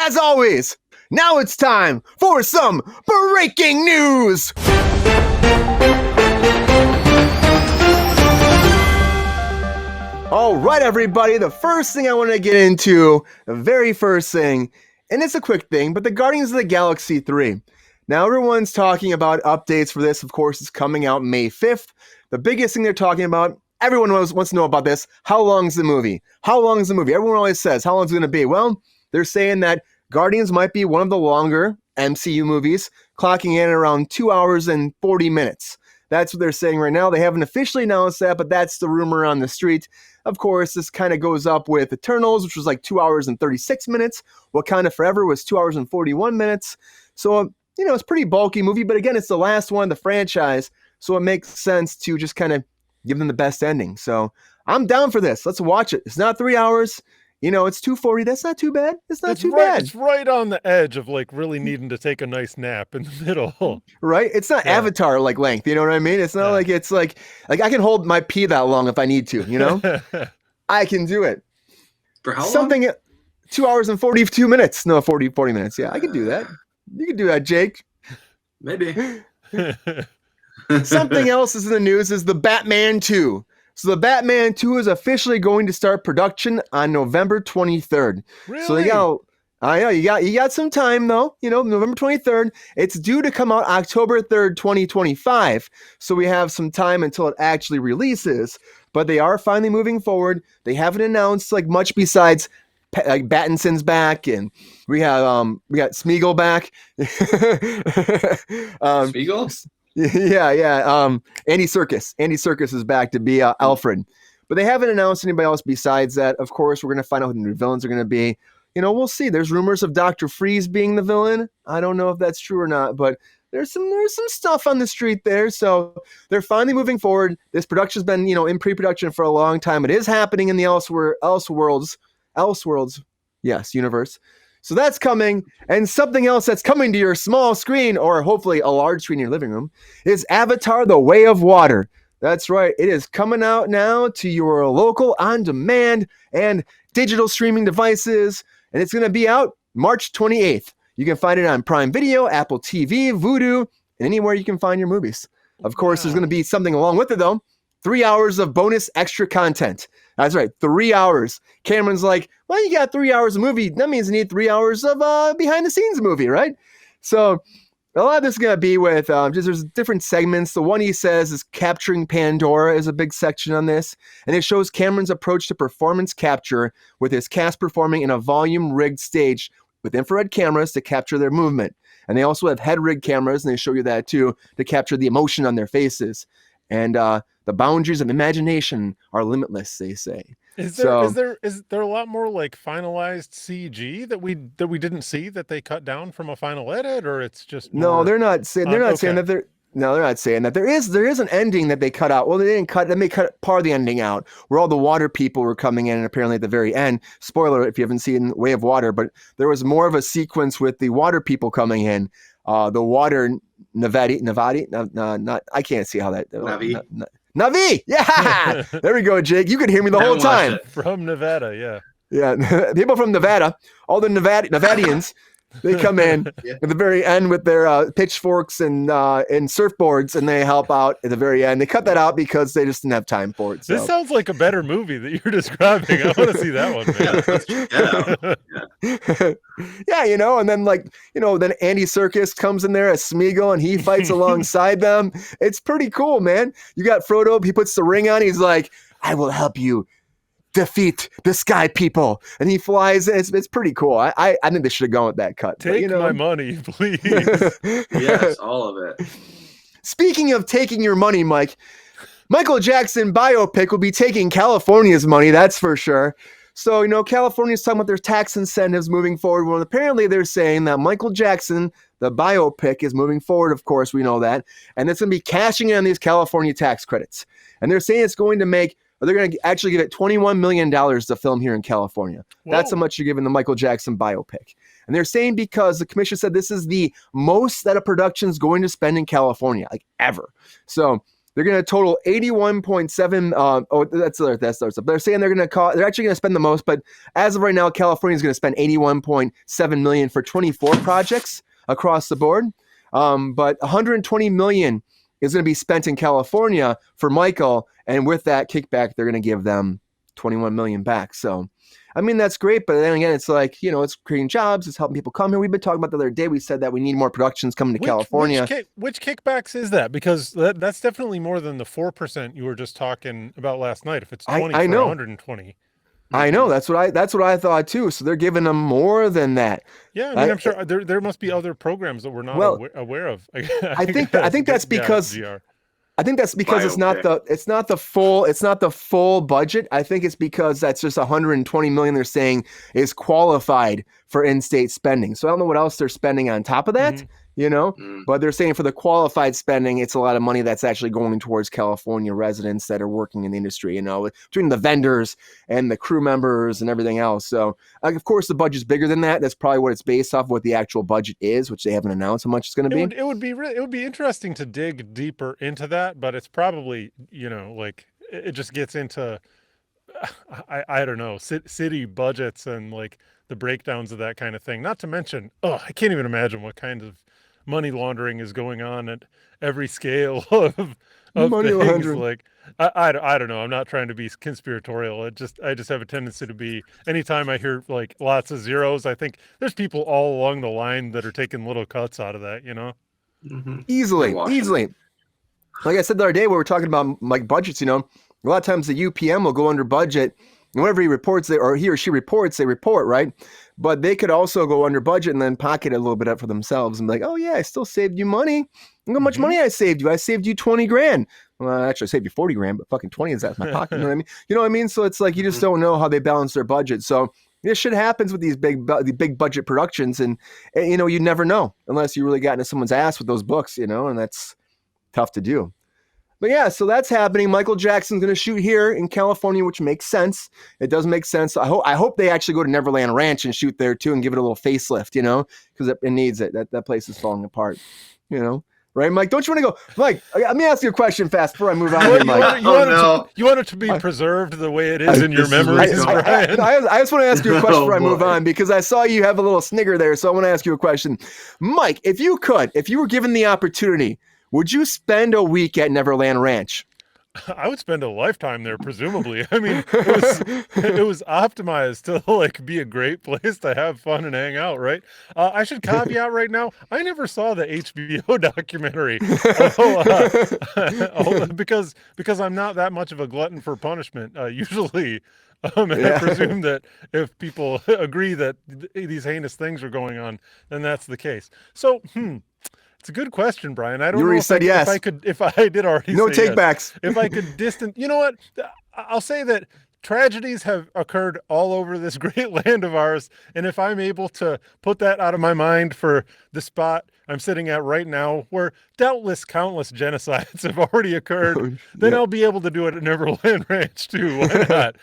as always, now it's time for some breaking news. All right, everybody, the first thing I want to get into, the very first thing, and it's a quick thing, but the Guardians of the Galaxy 3. Now, everyone's talking about updates for this. Of course, it's coming out May 5th. The biggest thing they're talking about, everyone wants to know about this. How long is the movie? How long is the movie? Everyone always says, how long is it going to be? Well, they're saying that Guardians might be one of the longer MCU movies, clocking in around 2 hours and 40 minutes. That's what they're saying right now. They haven't officially announced that, but that's the rumor on the street. Of course, this kind of goes up with Eternals, which was like 2 hours and 36 minutes. Wakanda Forever was 2 hours and 41 minutes. So, it's a pretty bulky movie, but again, it's the last one in the franchise, so it makes sense to just kind of give them the best ending. So I'm down for this. Let's watch it. It's not 3 hours. It's 2:40. That's not too bad. It's not too bad. It's right on the edge of really needing to take a nice nap in the middle. Right? It's not Avatar length. You know what I mean? It's not like it's like I can hold my pee that long if I need to. I can do it. For how long? 2 hours and 42 minutes. No, 40 minutes. Yeah, I can do that. You can do that, Jake. Maybe. Something else is in the news is the Batman 2. So the Batman 2 is officially going to start production on November 23rd. Really? So you got some time though, November 23rd. It's due to come out October 3rd, 2025. So we have some time until it actually releases, but they are finally moving forward. They haven't announced much besides Battinson's back, and we got Smeagol back. Smeagol? Yeah. Andy Serkis is back to be Alfred, but they haven't announced anybody else besides that. Of course, we're gonna find out who the new villains are gonna be. We'll see. There's rumors of Dr. Freeze being the villain. I don't know if that's true or not, but there's some stuff on the street there. So they're finally moving forward. This production's been in pre-production for a long time. It is happening in the Elseworlds, yes, universe. So that's coming, and something else that's coming to your small screen, or hopefully a large screen in your living room, is Avatar: The Way of Water. That's right, it is coming out now to your local on-demand and digital streaming devices, and it's going to be out March 28th. You can find it on Prime Video, Apple TV, Vudu, and anywhere you can find your movies. Of course, There's going to be something along with it, though. 3 hours of bonus extra content. That's right, 3 hours. Cameron's like, well, you got 3 hours of movie. That means you need 3 hours of behind-the-scenes movie, right? So a lot of this is going to be with there's different segments. The one he says is Capturing Pandora is a big section on this. And it shows Cameron's approach to performance capture with his cast performing in a volume-rigged stage with infrared cameras to capture their movement. And they also have head-rigged cameras, and they show you that too, to capture the emotion on their faces. And the boundaries of imagination are limitless, they say. Is there a lot more finalized CG that we didn't see that they cut down from a final edit, or it's just more... No, they're not saying that they're not saying that. There is an ending that they cut out. Well, they cut part of the ending out where all the water people were coming in, and apparently at the very end, spoiler if you haven't seen Way of Water, but there was more of a sequence with the water people coming in. The water Navadi, I can't see how that. Navi, yeah. There we go, Jake. You could hear me the whole time. From Nevada, yeah. Yeah, people from Nevada, all the Nevadians, they come in at the very end with their pitchforks and surfboards, and they help out at the very end. They cut that out because they just didn't have time for it. So. This sounds like a better movie that you're describing. I want to see that one, man. Yeah, and then then Andy Serkis comes in there as Smeagol, and he fights alongside them. It's pretty cool, man. You got Frodo. He puts the ring on. He's like, "I will help you defeat the sky people," and he flies. It's pretty cool. I think they should have gone with that cut. Take my money, please. Yes, all of it. Speaking of taking your money, Mike, Michael Jackson biopic will be taking California's money, that's for sure. So, California's talking about their tax incentives moving forward. Well, apparently they're saying that Michael Jackson, the biopic, is moving forward. Of course, we know that. And it's going to be cashing in on these California tax credits. And they're saying it's going to make... They're going to actually give it $21 million to film here in California. Whoa. That's how much you're giving the Michael Jackson biopic. And they're saying because the commission said this is the most that a production is going to spend in California, ever. So They're going to total 81.7. That's stuff. They're saying they're actually going to spend the most, but as of right now, California is going to spend 81.7 million for 24 projects across the board. But 120 million is going to be spent in California for Michael, and with that kickback, they're going to give them 21 million back. So, I mean, that's great, but then again, it's like, it's creating jobs, it's helping people come here. We've been talking about the other day, we said that we need more productions coming to California. Which kickbacks is that? Because that's definitely more than the 4% you were just talking about last night. If it's 20 I for know. 120. I know, that's what I thought too. So they're giving them more than that. Yeah, I mean, I'm sure there must be other programs that we're not aware of. I think that's because I think that's because it's not the full budget. I think it's because that's just 120 million they're saying is qualified for in-state spending. So I don't know what else they're spending on top of that, but they're saying for the qualified spending, it's a lot of money that's actually going towards California residents that are working in the industry, between the vendors and the crew members and everything else. So of course the budget's bigger than that. That's probably what it's based off of, what the actual budget is, which they haven't announced how much it's going to be. It would be interesting to dig deeper into that, but it's probably, like it just gets into, I don't know, city budgets and like the breakdowns of that kind of thing. Not to mention, I can't even imagine what kind of money laundering is going on at every scale of money things. Laundering. Like I don't know. I'm not trying to be conspiratorial. I just have a tendency to be, anytime I hear like lots of zeros, I think there's people all along the line that are taking little cuts out of that, Easily. Like I said the other day, we were talking about like budgets, a lot of times the UPM will go under budget, and whenever he or she reports, they report, right? But they could also go under budget and then pocket a little bit up for themselves and be like, oh yeah, I still saved you money. Look how much money I saved you. I saved you 20 grand. Well, actually I saved you 40 grand, but fucking 20 is out of my pocket. You know what I mean? You know what I mean? So it's like, you just don't know how they balance their budget. So this shit happens with these big budget productions, and you never know unless you really got into someone's ass with those books, and that's tough to do. But yeah, so that's happening. Michael Jackson's going to shoot here in California, which makes sense. It does make sense. I hope they actually go to Neverland Ranch and shoot there too and give it a little facelift, because it needs it. That place is falling apart, Right, Mike? Don't you want to go? Mike, let me ask you a question fast before I move on here, Mike. You want it to be preserved the way it is in your memories, Brian? I just want to ask you a question before I move on, because I saw you have a little snigger there, so I want to ask you a question. Mike, if you were given the opportunity, would you spend a week at Neverland Ranch? I would spend a lifetime there, presumably. I mean, it was optimized to like be a great place to have fun and hang out, right? I should caveat right now, I never saw the HBO documentary, because I'm not that much of a glutton for punishment, usually. And I presume that if people agree that these heinous things are going on, then that's the case. So, it's a good question, Brian. I don't know if I did already no say takebacks. Yes. If I could you know what? I'll say that tragedies have occurred all over this great land of ours. And if I'm able to put that out of my mind for the spot I'm sitting at right now, where doubtless countless genocides have already occurred, then I'll be able to do it at Neverland Ranch too. Why not?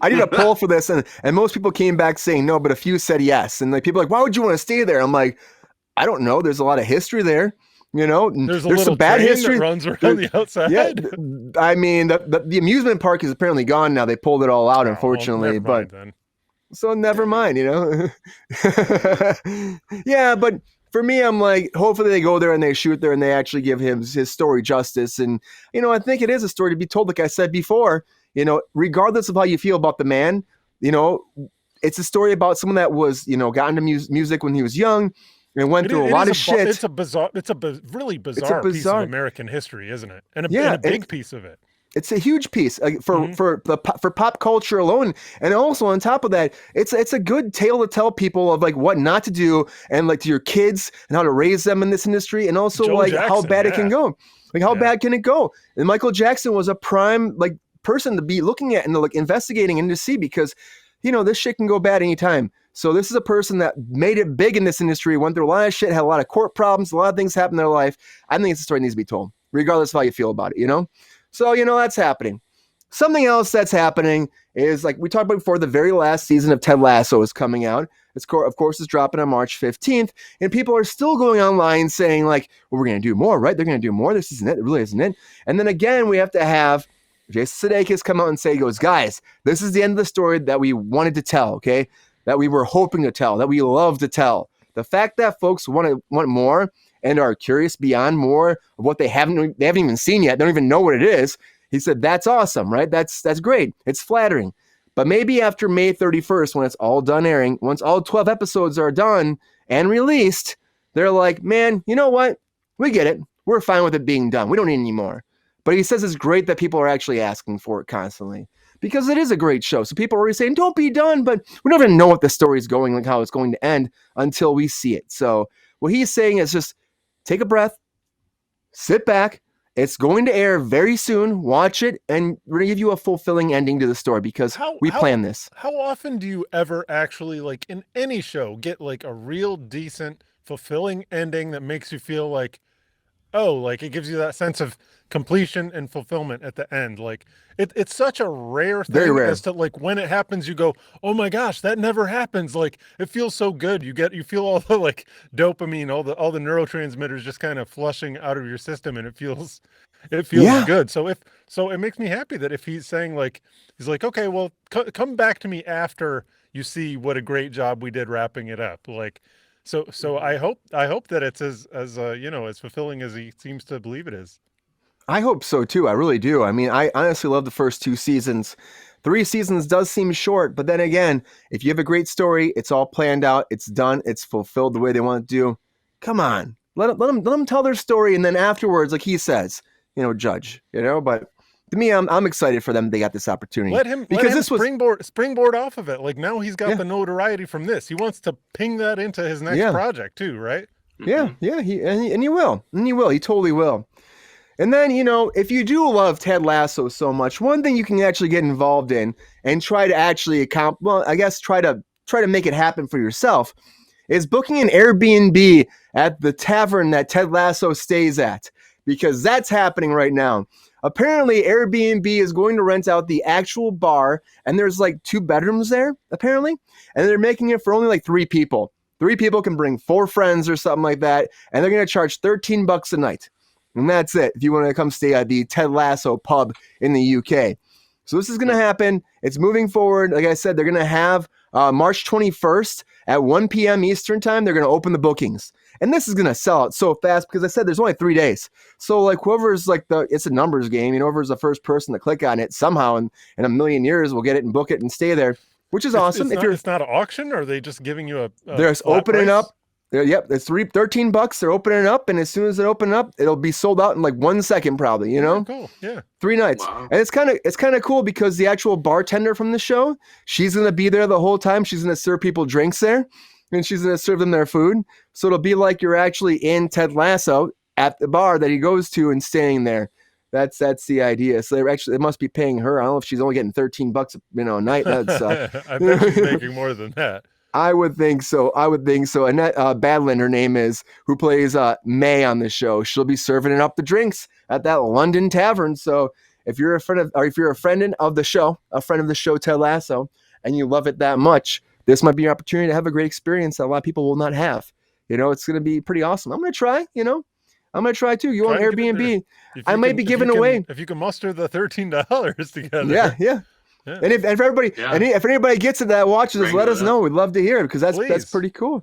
I did a poll for this, and most people came back saying no, but a few said yes. And like people are like, why would you want to stay there? I'm like, I don't know. There's a lot of history there, There's some bad history that runs around the outside. Yeah, I mean, the amusement park is apparently gone now. They pulled it all out, unfortunately. Well, never mind, so never mind, Yeah, but for me, I'm like, hopefully they go there and they shoot there and they actually give him his story justice. And I think it is a story to be told. Like I said before, regardless of how you feel about the man, it's a story about someone that was, got into music when he was young. And went through a lot of shit. It's a really bizarre piece of American history, isn't it? And a big piece of it. It's a huge piece for pop culture alone, and also on top of that, it's a good tale to tell people of like what not to do, and like to your kids and how to raise them in this industry, and also how bad it can go. Like how bad can it go? And Michael Jackson was a prime like person to be looking at and like investigating and to see, because this shit can go bad anytime. So this is a person that made it big in this industry, went through a lot of shit, had a lot of court problems, a lot of things happened in their life. I think it's a story that needs to be told, regardless of how you feel about it, So, that's happening. Something else that's happening is like we talked about before, the very last season of Ted Lasso is coming out. Of course, it's dropping on March 15th, and people are still going online saying like, well, we're going to do more, right? They're going to do more. This isn't it. It really isn't it. And then again, we have to have Jason Sudeikis come out and say, he goes, guys, this is the end of the story that we wanted to tell, okay? That we were hoping to tell, that we love to tell. The fact that folks want more and are curious beyond more of what they haven't even seen yet, don't even know what it is. He said, that's awesome, right? That's great. It's flattering. But maybe after May 31st, when it's all done airing, once all 12 episodes are done and released, they're like, man, you know what? We get it. We're fine with it being done. We don't need any more. But he says it's great that people are actually asking for it constantly because it is a great show. So people are already saying, don't be done, but we don't even know what the story is going, like how it's going to end until we see it. So what he's saying is just take a breath, sit back. It's going to air very soon. Watch it, and we're going to give you a fulfilling ending to the story because we planned this. How often do you ever actually, like in any show, get like a real decent, fulfilling ending that makes you feel like, oh, like it gives you that sense of completion and fulfillment at the end? Like it's such a rare thing. Very rare. As to like when it happens, you go, oh my gosh, that never happens. Like it feels so good. You feel all the like dopamine, all the neurotransmitters just kind of flushing out of your system, and it feels good. So it makes me happy that if he's saying like, he's like, okay, well, come back to me after you see what a great job we did wrapping it up. Like, so I hope that it's as as fulfilling as he seems to believe it is. I hope so too. I really do. I mean, I honestly love the first 2 seasons. 3 seasons does seem short, but then again, if you have a great story, it's all planned out, it's done, it's fulfilled the way they want to do. Come on, let them tell their story, and then afterwards, like he says, judge. But to me, I'm excited for them. They got this opportunity. Let him springboard off of it. Like now he's got the notoriety from this. He wants to ping that into his next project too, right? Yeah, yeah. He will. He totally will. And then, if you do love Ted Lasso so much, one thing you can actually get involved in and try to actually try to make it happen for yourself is booking an Airbnb at the tavern that Ted Lasso stays at, because that's happening right now. Apparently, Airbnb is going to rent out the actual bar, and there's like 2 bedrooms there, apparently, and they're making it for only like 3 people. 3 people can bring 4 friends or something like that, and they're going to charge $13 a night. And that's it if you want to come stay at the Ted Lasso pub in the UK. So this is going to happen. It's moving forward. Like I said, they're going to have March 21st at 1 p.m. Eastern time. They're going to open the bookings. And this is going to sell out so fast because I said there's only 3 days. So like whoever's like it's a numbers game. Whoever's the first person to click on it somehow in a million years will get it and book it and stay there, which is awesome. It's not an auction, or are they just giving you a they're opening price? Up. Yep, it's $13. They're opening it up, and as soon as it open up, it'll be sold out in like 1 second, probably. Cool. Yeah, 3 nights, Wow. and it's kind of cool because the actual bartender from the show, she's gonna be there the whole time. She's gonna serve people drinks there, and she's gonna serve them their food. So it'll be like you're actually in Ted Lasso at the bar that he goes to and staying there. That's the idea. So they must be paying her. I don't know if she's only getting $13 a night. That's I bet she's making more than that. I would think so. Annette Badland, her name is, who plays May on the show. She'll be serving up the drinks at that London tavern. So if you're a friend of the show, Ted Lasso, and you love it that much, this might be your opportunity to have a great experience that a lot of people will not have. It's going to be pretty awesome. I'm going to try. I'm going to try too. You want Airbnb? I might be giving away. If you can muster the $13 together. Yeah. And if anybody gets it that watches us, let us know. We'd love to hear it because that's pretty cool.